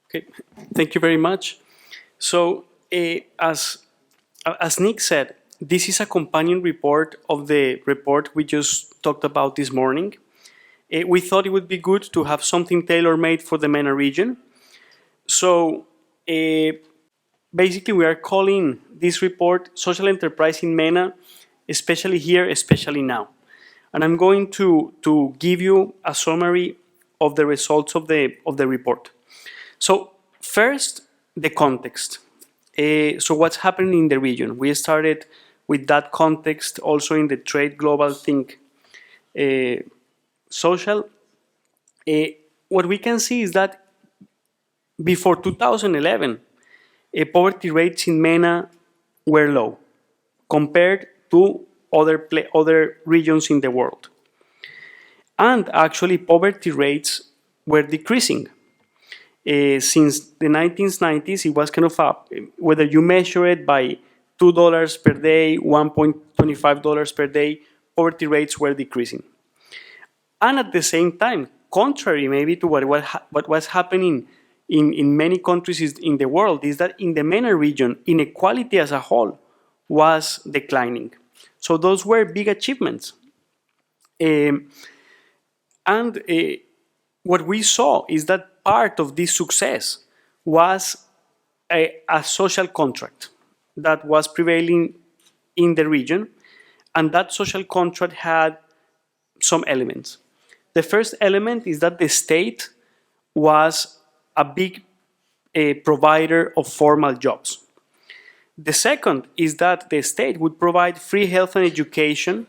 Okay, thank you very much. So, as Nick said, this is a companion report of the report we just talked about this morning. We thought it would be good to have something tailor-made for the MENA region. So, basically, we are calling this report Social Enterprise in MENA, especially here, especially now. And I'm going to give you a summary of the results of the report. So first, the context. So what's happening in the region? We started with that context also in the Trade Global Think Social. What we can see is that before 2011, poverty rates in MENA were low compared to other regions in the world. And actually, poverty rates were decreasing. Since the 1990s, it was kind of whether you measure it by $2 per day, $1.25 per day, poverty rates were decreasing. And at the same time, contrary maybe to what was happening in many countries in the world, is that in the MENA region, inequality as a whole was declining. So those were big achievements. What we saw is that part of this success was a social contract that was prevailing in the region, and that social contract had some elements. The first element is that the state was a big provider of formal jobs. The second is that the state would provide free health and education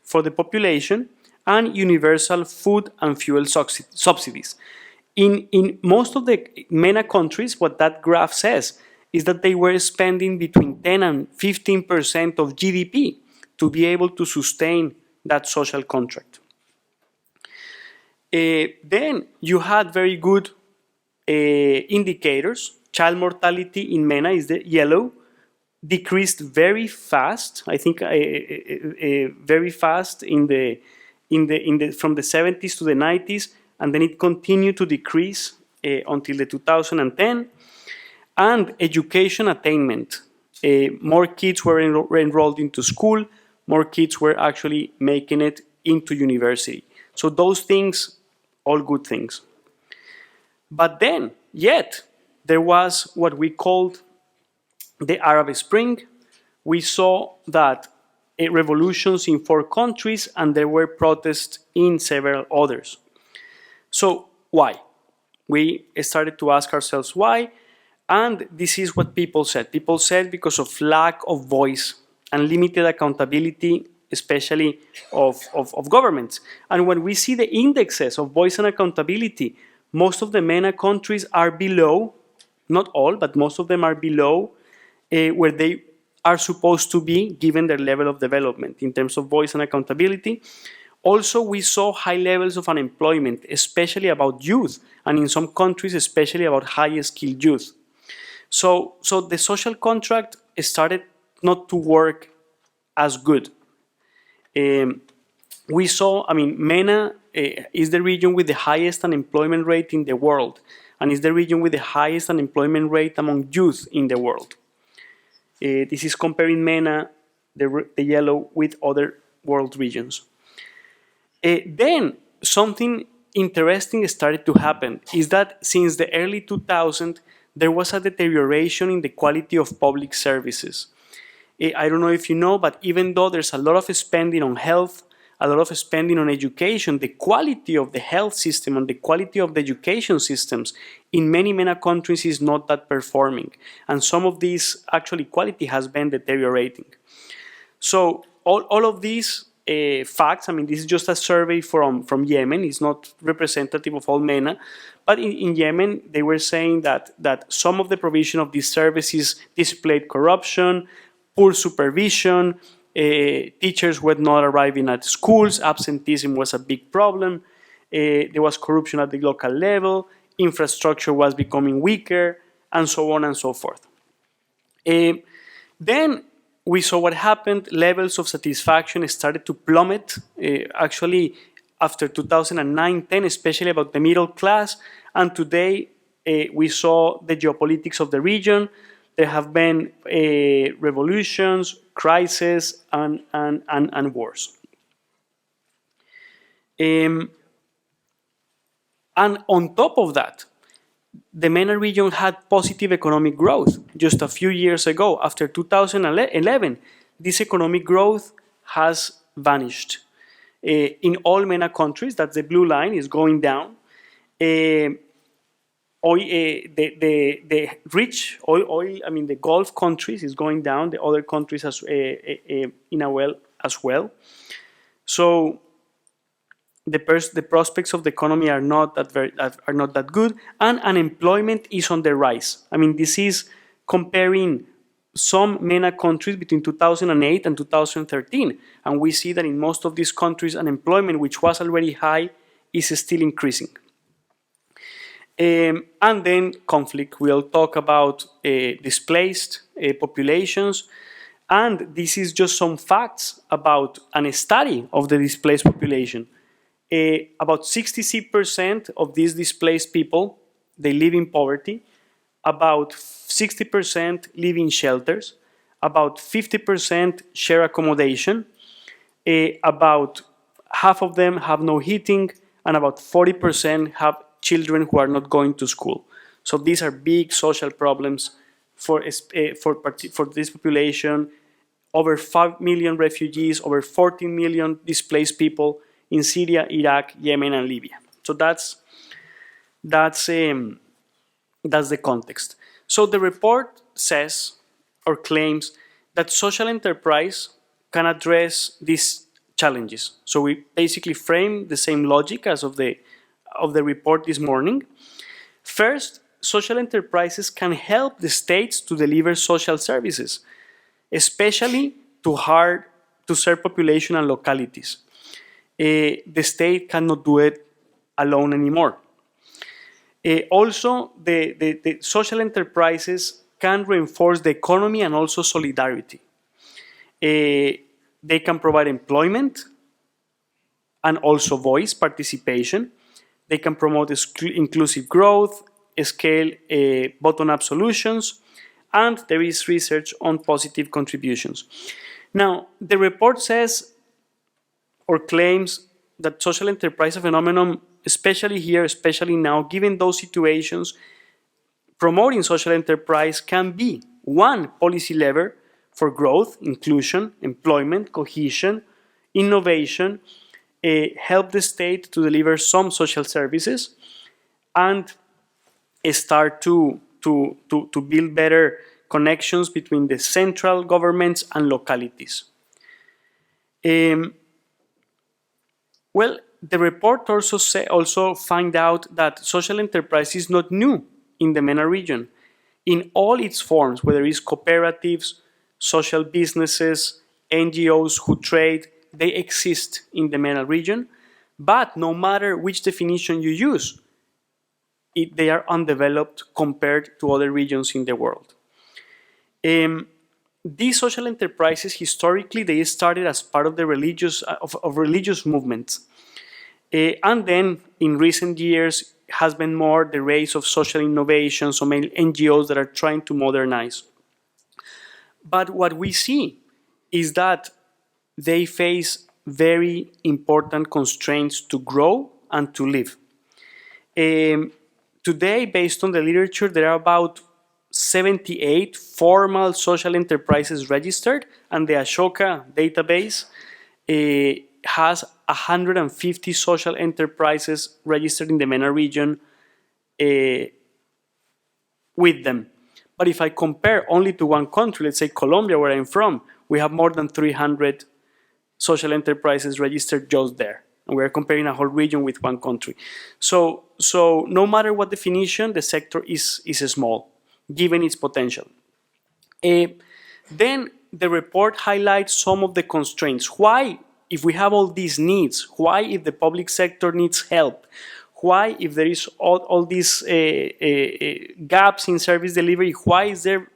for the population and universal food and fuel subsidies. In most of the MENA countries, what that graph says is that they were spending between 10 and 15% of GDP to be able to sustain that social contract. Then you had very good indicators. Child mortality in MENA is the yellow, decreased very fast. I think very fast from the 70s to the 90s, and then it continued to decrease until the 2010. And education attainment. More kids were enrolled into school, more kids were actually making it into university. So those things, all good things. But then, yet, there was what we called the Arab Spring. We saw that revolutions in 4 countries, and there were protests in several others. So why? We started to ask ourselves why, and this is what people said. People said because of lack of voice and limited accountability, especially of governments. And when we see the indexes of voice and accountability, most of the MENA countries are below, not all, but most of them are below where they are supposed to be given their level of development in terms of voice and accountability. Also, we saw high levels of unemployment, especially about youth, and in some countries, especially about high skilled youth. So the social contract started not to work as good. We saw, MENA is the region with the highest unemployment rate in the world, and is the region with the highest unemployment rate among youth in the world. This is comparing MENA, the yellow, with other world regions. Then something interesting started to happen, is that since the early 2000s, there was a deterioration in the quality of public services. I don't know if you know, but even though there's a lot of spending on health, a lot of spending on education, the quality of the health system and the quality of the education systems in many MENA countries is not that performing. And some of these actually quality has been deteriorating. So all of these facts, this is just a survey from Yemen, it's not representative of all MENA, but in Yemen they were saying that some of the provision of these services displayed corruption, poor supervision, teachers were not arriving at schools, absenteeism was a big problem, there was corruption at the local level, infrastructure was becoming weaker, and so on and so forth. Then we saw what happened. Levels of satisfaction started to plummet, actually after 2009-10, especially about the middle class, and today we saw the geopolitics of the region. There have been revolutions, crises, and wars. And on top of that, the MENA region had positive economic growth just a few years ago. After 2011, this economic growth has vanished. In all MENA countries, that's the blue line, is going down. The rich oil, I mean, the Gulf countries is going down. The other countries as well. So the prospects of the economy are not that good, and unemployment is on the rise. I mean, this is comparing some MENA countries between 2008 and 2013, and we see that in most of these countries, unemployment, which was already high, is still increasing. And then conflict. We'll talk about displaced populations, and this is just some facts about a study of the displaced population. About 66% of these displaced people, they live in poverty. About 60% live in shelters. About 50% share accommodation. About half of them have no heating, and about 40% have children who are not going to school. So these are big social problems for this population. Over 5 million refugees, over 14 million displaced people in Syria, Iraq, Yemen, and Libya. So that's the context. So the report says or claims that social enterprise can address these challenges. So we basically frame the same logic as of the report this morning. First, social enterprises can help the states to deliver social services, especially to hard-to-serve population and localities. The state cannot do it alone anymore. Also, the social enterprises can reinforce the economy and also solidarity. They can provide employment and also voice participation. They can promote inclusive growth, scale bottom-up solutions, and there is research on positive contributions. Now, the report says or claims that social enterprise phenomenon, especially here, especially now, given those situations, promoting social enterprise can be one policy lever for growth, inclusion, employment, cohesion, innovation, help the state to deliver some social services, and start to build better connections between the central governments and localities. Well, the report also find out that social enterprise is not new in the MENA region. In all its forms, whether it's cooperatives, social businesses, NGOs who trade, they exist in the MENA region. But no matter which definition you use, they are undeveloped compared to other regions in the world. These social enterprises, historically, they started as part of the religious movements. And then, in recent years, has been more the rise of social innovation, so many NGOs that are trying to modernize. But what we see is that they face very important constraints to grow and to live. Today, based on the literature, there are about 78 formal social enterprises registered, and the Ashoka database has 150 social enterprises registered in the MENA region with them. But if I compare only to one country, let's say Colombia, where I'm from, we have more than 300 social enterprises registered just there. And we're comparing a whole region with one country. So no matter what definition, the sector is small, given its potential. Then the report highlights some of the constraints. Why, if we have all these needs, why, if the public sector needs help, why, if there is all these gaps in service delivery, why is there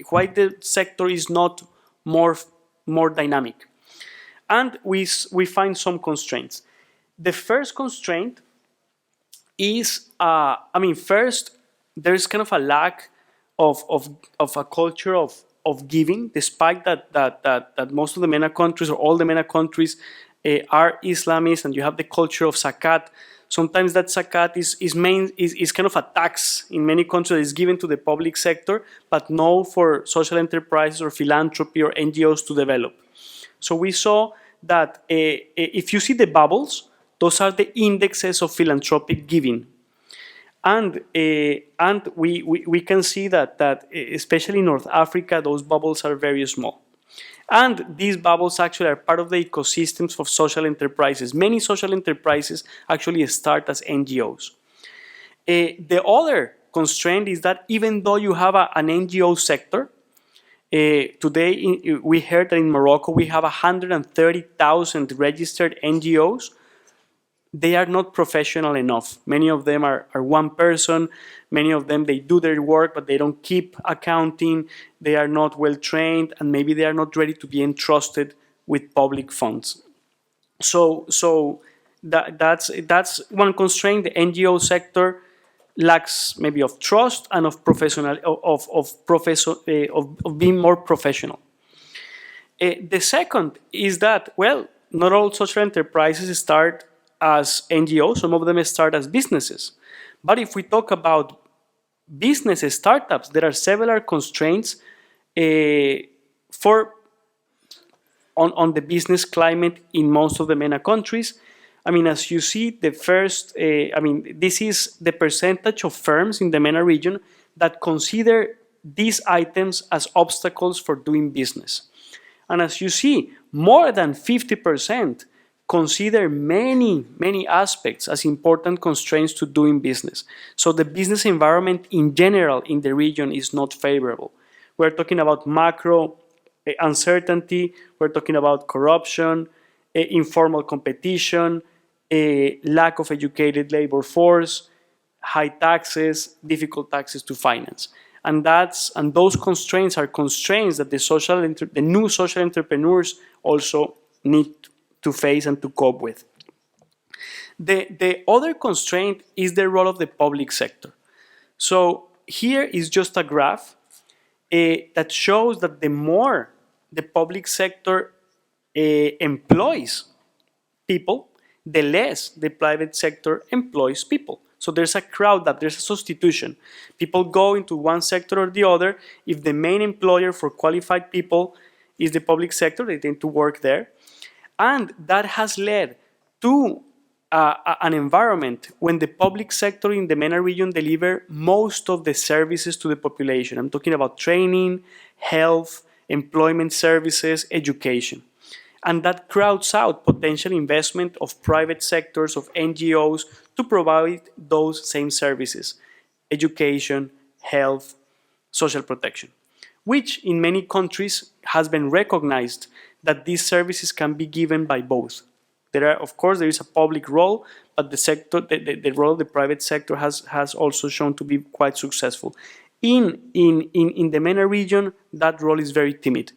why the sector is not more dynamic? And we find some constraints. The first constraint is, first, there's kind of a lack of a culture of giving, despite that most of the MENA countries or all the MENA countries are Islamist, and you have the culture of zakat. Sometimes that zakat is kind of a tax in many countries that is given to the public sector, but no for social enterprises or philanthropy or NGOs to develop. So we saw that if you see the bubbles, those are the indexes of philanthropic giving. And we can see that especially in North Africa, those bubbles are very small. And these bubbles actually are part of the ecosystems of social enterprises. Many social enterprises actually start as NGOs. The other constraint is that even though you have an NGO sector, today we heard that in Morocco we have 130,000 registered NGOs. They are not professional enough. Many of them are one person. Many of them, they do their work, but they don't keep accounting. They are not well trained, and maybe they are not ready to be entrusted with public funds. So that's one constraint. The NGO sector lacks maybe of trust and of professional of being more professional. The second is that, well, not all social enterprises start as NGOs. Some of them start as businesses. But if we talk about businesses, startups, there are several constraints on the business climate in most of the MENA countries. As you see, this is the percentage of firms in the MENA region that consider these items as obstacles for doing business. And as you see, more than 50% consider many aspects as important constraints to doing business. So the business environment in general in the region is not favorable. We're talking about macro uncertainty, we're talking about corruption, informal competition, lack of educated labor force, high taxes, difficult taxes to finance. And those constraints are constraints that the new social entrepreneurs also need to face and to cope with. The other constraint is the role of the public sector. So here is just a graph that shows that the more the public sector employs people, the less the private sector employs people. So there's a crowd up, there's a substitution. People go into one sector or the other. If the main employer for qualified people is the public sector, they tend to work there. And that has led to an environment when the public sector in the MENA region deliver most of the services to the population. I'm talking about training, health, employment services, education. And that crowds out potential investment of private sectors, of NGOs, to provide those same services: education, health, social protection, which in many countries has been recognized that these services can be given by both. Of course, there is a public role, but the role of the private sector has also shown to be quite successful. In the MENA region, that role is very timid.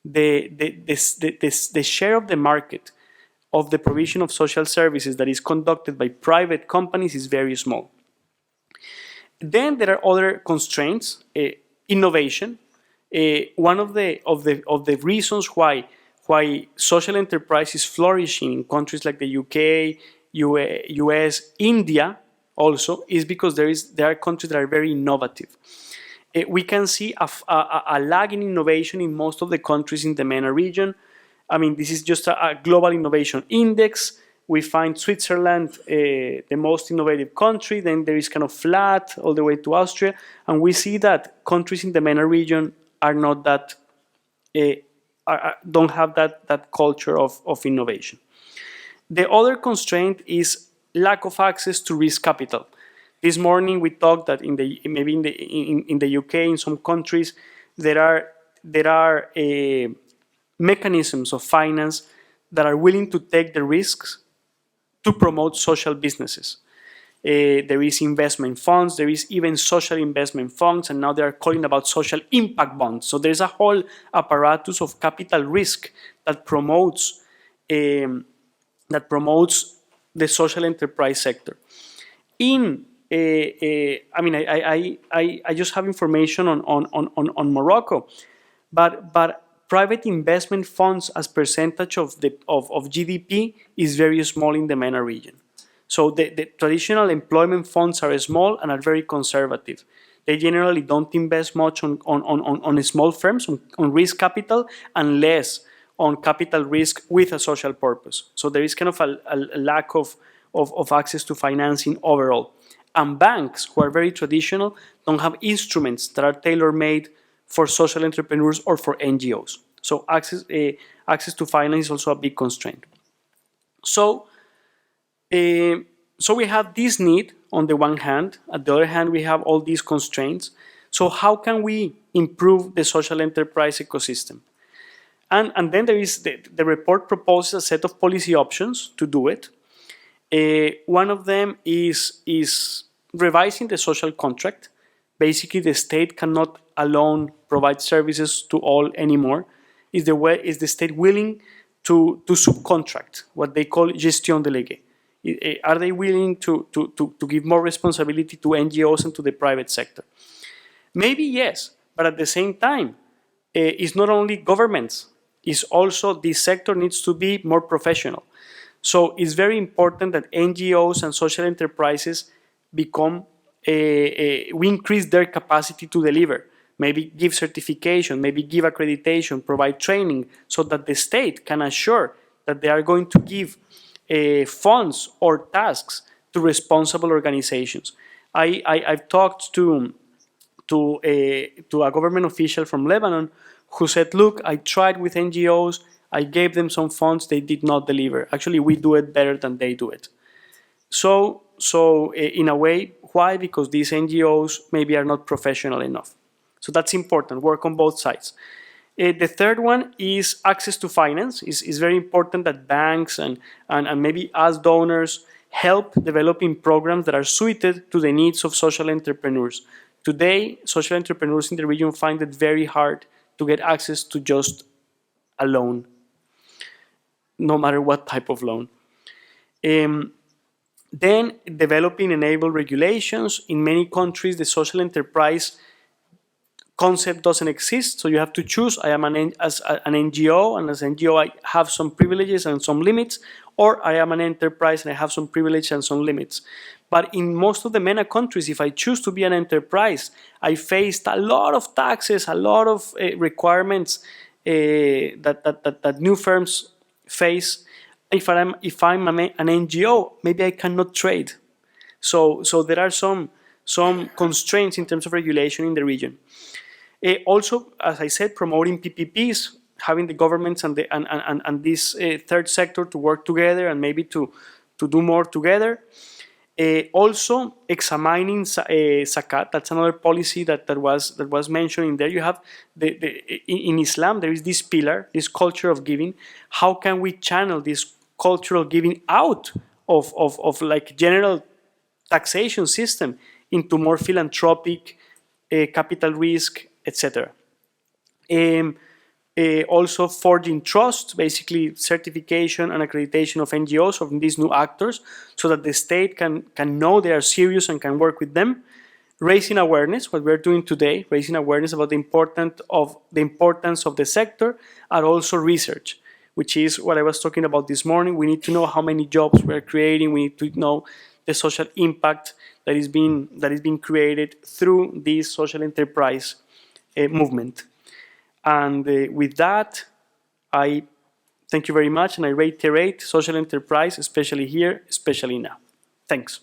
The share of the market of the provision of social services that is conducted by private companies is very small. Then there are other constraints. Innovation. One of the reasons why social enterprise is flourishing in countries like the UK, US, India also, is because there are countries that are very innovative. We can see a lag in innovation in most of the countries in the MENA region. This is just a global innovation index. We find Switzerland the most innovative country, then there is kind of flat all the way to Austria, and we see that countries in the MENA region are not that, don't have that culture of innovation. The other constraint is lack of access to risk capital. This morning we talked that in the UK, in some countries, there are mechanisms of finance that are willing to take the risks to promote social businesses. There is investment funds, there is even social investment funds, and now they are calling about social impact bonds. So there's a whole apparatus of capital risk that promotes the social enterprise sector. in I mean, I just have information on Morocco, but private investment funds as percentage of GDP is very small in the MENA region. So the traditional employment funds are small and are very conservative. They generally don't invest much on small firms, on risk capital, and less on capital risk with a social purpose. So there is kind of a lack of access to financing overall. And banks, who are very traditional, don't have instruments that are tailor-made for social entrepreneurs or for NGOs. So access to finance is also a big constraint. So we have this need on the one hand. At the other hand, we have all these constraints. So how can we improve the social enterprise ecosystem? And then there is the report proposes a set of policy options to do it. One of them is revising the social contract. Basically, the state cannot alone provide services to all anymore. Is the state willing to subcontract, what they call gestion déléguée? Are they willing to give more responsibility to NGOs and to the private sector? Maybe yes, but at the same time, it's not only governments, it's also this sector needs to be more professional. So it's very important that NGOs and social enterprises become, we increase their capacity to deliver. Maybe give certification, maybe give accreditation, provide training, so that the state can assure that they are going to give funds or tasks to responsible organizations. I've talked to a government official from Lebanon who said, look, I tried with NGOs, I gave them some funds, they did not deliver. Actually, we do it better than they do it. So in a way, why? Because these NGOs maybe are not professional enough. So that's important, work on both sides. The third one is access to finance. It's very important that banks and maybe us donors help developing programs that are suited to the needs of social entrepreneurs. Today, social entrepreneurs in the region find it very hard to get access to just a loan, no matter what type of loan. Then developing enable regulations. In many countries, the social enterprise concept doesn't exist, so you have to choose. I am as an NGO, and as an NGO I have some privileges and some limits, or I am an enterprise and I have some privileges and some limits. But in most of the MENA countries, if I choose to be an enterprise, I faced a lot of taxes, a lot of requirements that new firms face. If I'm an NGO, maybe I cannot trade. So there are some constraints in terms of regulation in the region. Also, as I said, promoting PPPs, having the governments and this third sector to work together and maybe to do more together. Also, examining zakat. That's another policy that was mentioned in there. You have in Islam there is this pillar, this culture of giving. How can we channel this cultural giving out of like general taxation system into more philanthropic, capital risk, etc. Also forging trust, basically certification and accreditation of NGOs, of these new actors, so that the state can know they are serious and can work with them. Raising awareness, what we're doing today, raising awareness about the importance of the sector, and also research, which is what I was talking about this morning. We need to know how many jobs we're creating. We need to know the social impact that is being created through this social enterprise movement. And with that, I thank you very much, and I reiterate social enterprise, especially here, especially now. Thanks.